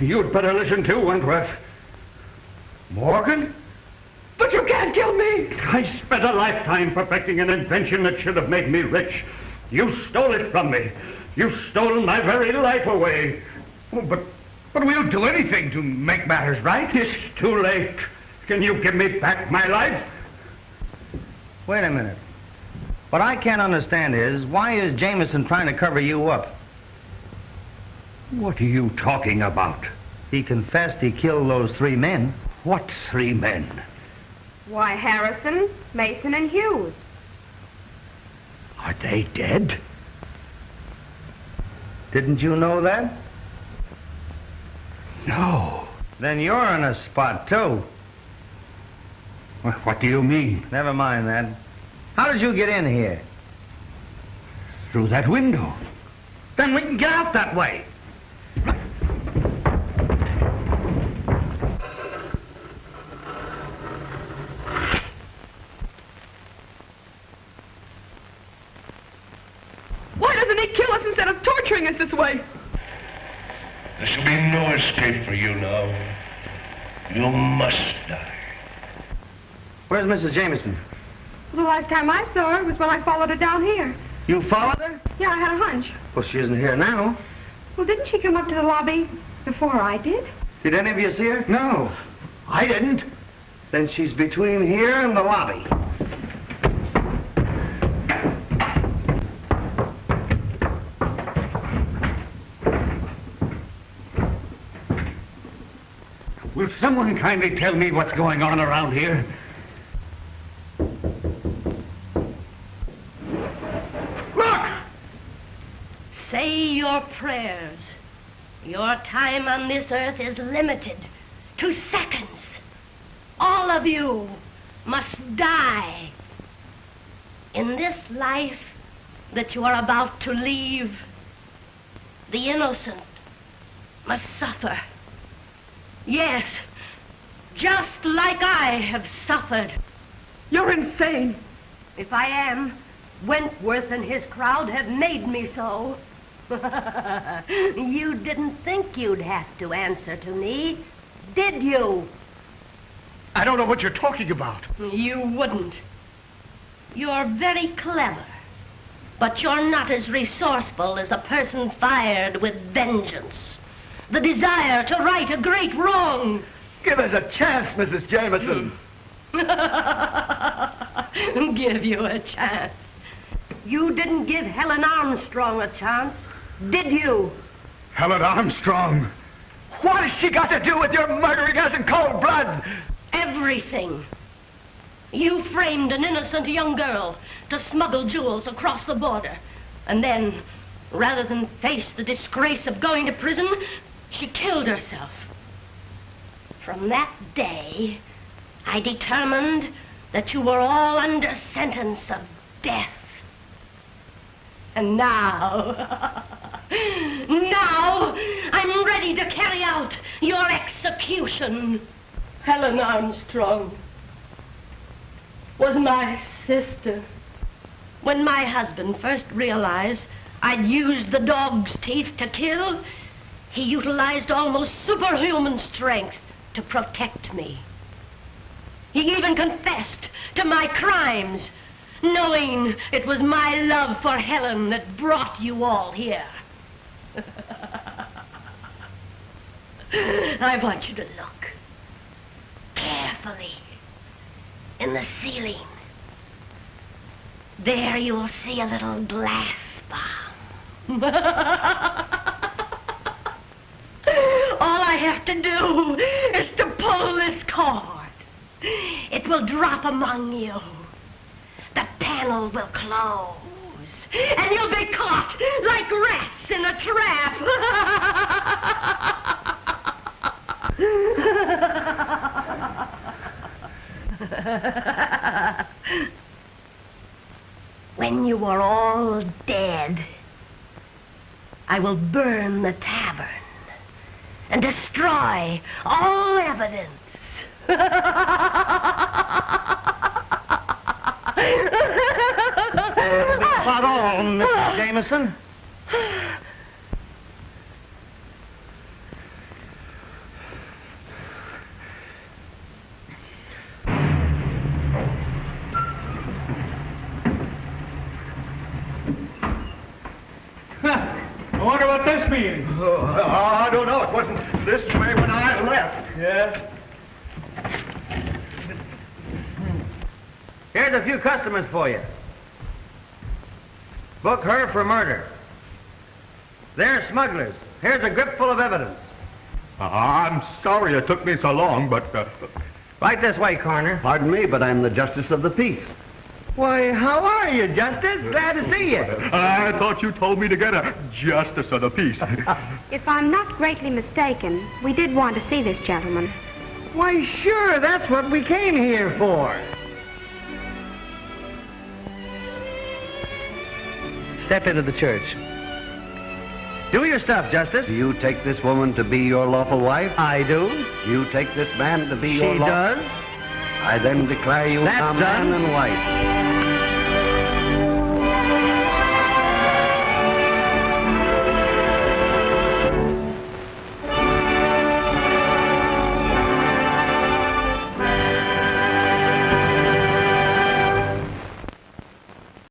Speaker 11: You'd better listen too, Wentworth. Morgan?
Speaker 9: But you can't kill me!
Speaker 11: I spent a lifetime perfecting an invention that should have made me rich. You stole it from me. You stole my very life away. Oh, but we'll do anything to make matters right. It's too late. Can you give me back my life?
Speaker 3: Wait a minute. What I can't understand is, why is Jameson trying to cover you up?
Speaker 11: What are you talking about?
Speaker 3: He confessed he killed those 3 men.
Speaker 11: What 3 men?
Speaker 2: Why, Harrison, Mason, and Hughes.
Speaker 11: Are they dead?
Speaker 3: Didn't you know that?
Speaker 11: No.
Speaker 3: Then you're in a spot, too.
Speaker 11: What do you mean?
Speaker 3: Never mind that. How did you get in here?
Speaker 11: Through that window. Then we can get out that way.
Speaker 9: bring us this way?
Speaker 12: There shall be no escape for you now. You must die.
Speaker 3: Where's Mrs. Jameson?
Speaker 2: The last time I saw her was when I followed her down here.
Speaker 3: You followed her?
Speaker 2: Yeah, I had a hunch.
Speaker 3: Well, she isn't here now.
Speaker 2: Well, didn't she come up to the lobby before I did?
Speaker 3: Did any of you see her?
Speaker 1: No, I didn't.
Speaker 3: Then she's between here and the lobby.
Speaker 11: Will someone kindly tell me what's going on around here? Look!
Speaker 5: Say your prayers. Your time on this earth is limited to seconds. All of you must die. In this life that you are about to leave, the innocent must suffer. Yes, just like I have suffered.
Speaker 9: You're insane.
Speaker 5: If I am, Wentworth and his crowd have made me so. You didn't think you'd have to answer to me, did you?
Speaker 11: I don't know what you're talking about.
Speaker 5: You wouldn't. You're very clever, but you're not as resourceful as a person fired with vengeance. The desire to right a great wrong.
Speaker 11: Give us a chance, Mrs. Jameson.
Speaker 5: Give you a chance. You didn't give Helen Armstrong a chance, did you?
Speaker 11: Helen Armstrong? What has she got to do with your murdering us in cold blood?
Speaker 5: Everything. You framed an innocent young girl to smuggle jewels across the border. And then, rather than face the disgrace of going to prison, she killed herself. From that day, I determined that you were all under sentence of death. And now, I'm ready to carry out your execution. Helen Armstrong was my sister. When my husband first realized I'd used the dog's teeth to kill, he utilized almost superhuman strength to protect me. He even confessed to my crimes, knowing it was my love for Helen that brought you all here. I want you to look carefully in the ceiling. There you'll see a little glass bomb. All I have to do is to pull this cord. It will drop among you. The panel will close, and you'll be caught like rats in a trap. When you are all dead, I will burn the tavern and destroy all evidence.
Speaker 3: Not all, Mrs. Jameson.
Speaker 11: I wonder what this means. I don't know. It wasn't this way when I left.
Speaker 3: Yeah? Here's a few customers for you. Book her for murder. They're smugglers. Here's a grip full of evidence.
Speaker 4: I'm sorry it took me so long, but...
Speaker 3: Right this way, Coroner.
Speaker 13: Pardon me, but I'm the Justice of the Peace.
Speaker 3: Why, how are you, Justice? Glad to see you.
Speaker 4: I thought you told me to get a Justice of the Peace.
Speaker 2: If I'm not greatly mistaken, we did want to see this gentleman.
Speaker 3: Why, sure, that's what we came here for. Step into the church. Do your stuff, Justice.
Speaker 13: Do you take this woman to be your lawful wife?
Speaker 3: I do.
Speaker 13: You take this man to be your lawful...
Speaker 3: She does.
Speaker 13: I then declare you
Speaker 3: That's
Speaker 13: a man
Speaker 3: done.
Speaker 13: and wife.